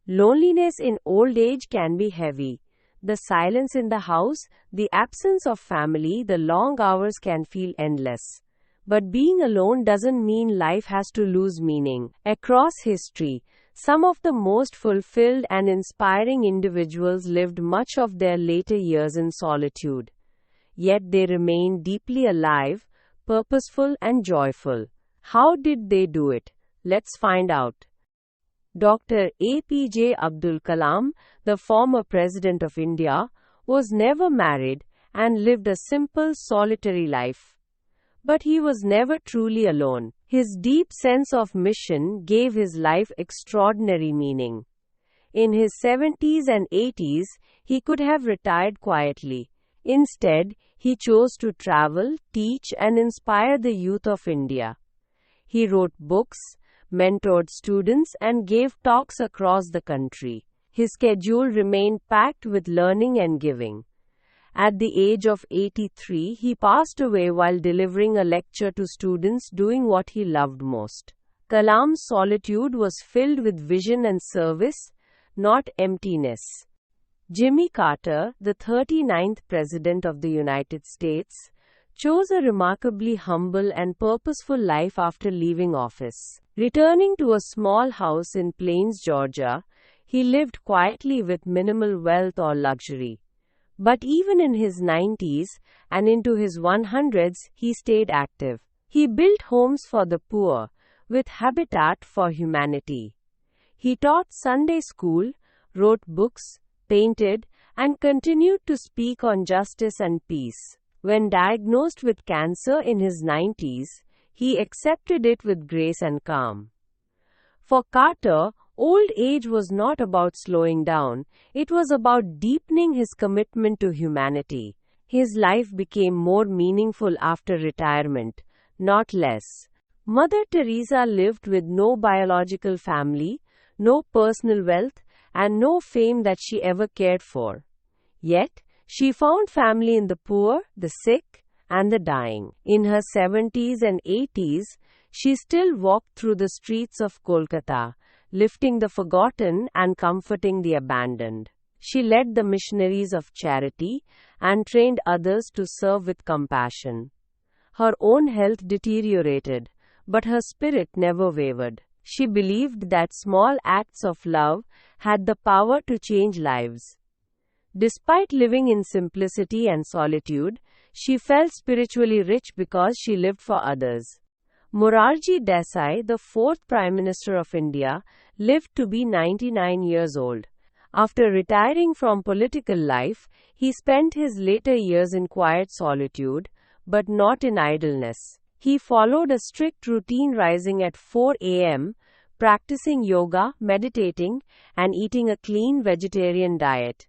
Loneliness in old age can be heavy. The silence in the house, the absence of family, the long hours can feel endless. But being alone doesn't mean life has to lose meaning. Across history, some of the most fulfilled and inspiring individuals lived much of their later years in solitude. Yet they remained deeply alive, purposeful, and joyful. How did they do it? Let's find out. Dr. APJ Abdul Kalam, the former President of India, was never married and lived a simple, solitary life. But he was never truly alone. His deep sense of mission gave his life extraordinary meaning. In his 70s and 80s, he could have retired quietly. Instead, he chose to travel, teach, and inspire the youth of India. He wrote books, mentored students, and gave talks across the country. His schedule remained packed with learning and giving. At the age of 83, he passed away while delivering a lecture to students doing what he loved most. Kalam's solitude was filled with vision and service, not emptiness. Jimmy Carter, the 39th President of the United States, chose a remarkably humble and purposeful life after leaving office. Returning to a small house in Plains, Georgia, he lived quietly with minimal wealth or luxury. But even in his 90s and into his 100s, he stayed active. He built homes for the poor, with Habitat for Humanity. He taught Sunday school, wrote books, painted, and continued to speak on justice and peace. When diagnosed with cancer in his 90s, he accepted it with grace and calm. For Carter, old age was not about slowing down, it was about deepening his commitment to humanity. His life became more meaningful after retirement, not less. Mother Teresa lived with no biological family, no personal wealth, and no fame that she ever cared for. Yet, she found family in the poor, the sick, and the dying. In her 70s and 80s, she still walked through the streets of Kolkata, lifting the forgotten and comforting the abandoned. She led the missionaries of charity and trained others to serve with compassion. Her own health deteriorated, but her spirit never wavered. She believed that small acts of love had the power to change lives. Despite living in simplicity and solitude, she felt spiritually rich because she lived for others. Morarji Desai, the fourth Prime Minister of India, lived to be 99 years old. After retiring from political life, he spent his later years in quiet solitude, but not in idleness. He followed a strict routine, rising at 4 a.m., practicing yoga, meditating, and eating a clean vegetarian diet.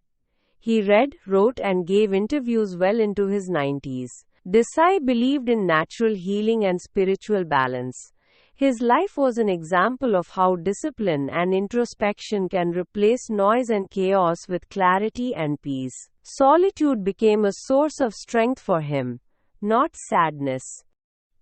He read, wrote, and gave interviews well into his 90s. Desai believed in natural healing and spiritual balance. His life was an example of how discipline and introspection can replace noise and chaos with clarity and peace. Solitude became a source of strength for him, not sadness.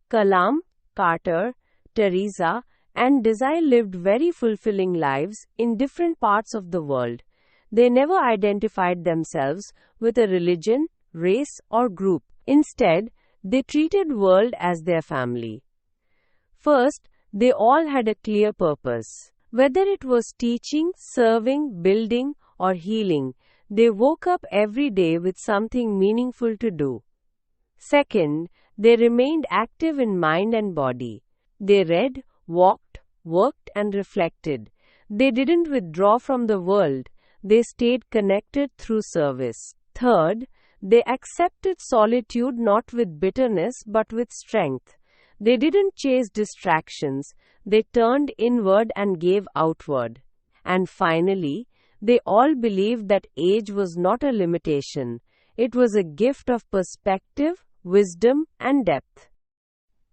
Kalam, Carter, Teresa, and Desai lived very fulfilling lives in different parts of the world. They never identified themselves with a religion, race, or group. Instead, they treated world as their family. First, they all had a clear purpose. Whether it was teaching, serving, building, or healing, they woke up every day with something meaningful to do. Second, they remained active in mind and body. They read, walked, worked, and reflected. They didn't withdraw from the world. They stayed connected through service. Third, they accepted solitude not with bitterness but with strength. They didn't chase distractions, they turned inward and gave outward. And finally, they all believed that age was not a limitation, it was a gift of perspective, wisdom, and depth.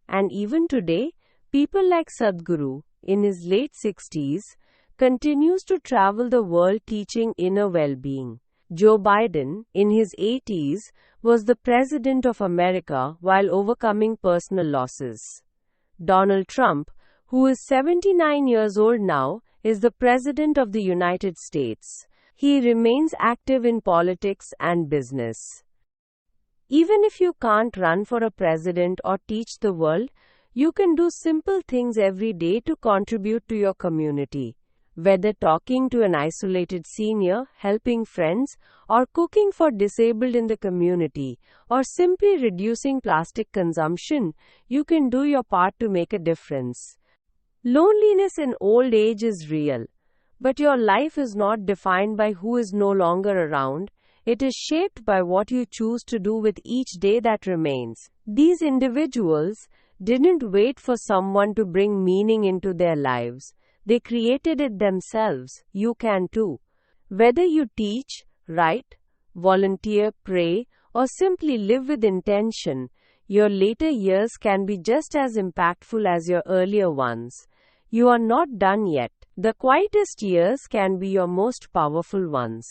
And even today, people like Sadhguru, in his late 60s, continues to travel the world teaching inner well-being. Joe Biden, in his 80s, was the President of America while overcoming personal losses. Donald Trump, who is 79 years old now, is the President of the United States. He remains active in politics and business. Even if you can't run for a president or teach the world, you can do simple things every day to contribute to your community. Whether talking to an isolated senior, helping friends, or cooking for disabled in the community, or simply reducing plastic consumption, you can do your part to make a difference. Loneliness in old age is real, but your life is not defined by who is no longer around. It is shaped by what you choose to do with each day that remains. These individuals didn't wait for someone to bring meaning into their lives. They created it themselves. You can too. Whether you teach, write, volunteer, pray, or simply live with intention, your later years can be just as impactful as your earlier ones. You are not done yet. The quietest years can be your most powerful ones.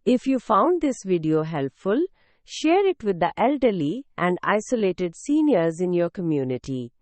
If you found this video helpful, share it with the elderly and isolated seniors in your community.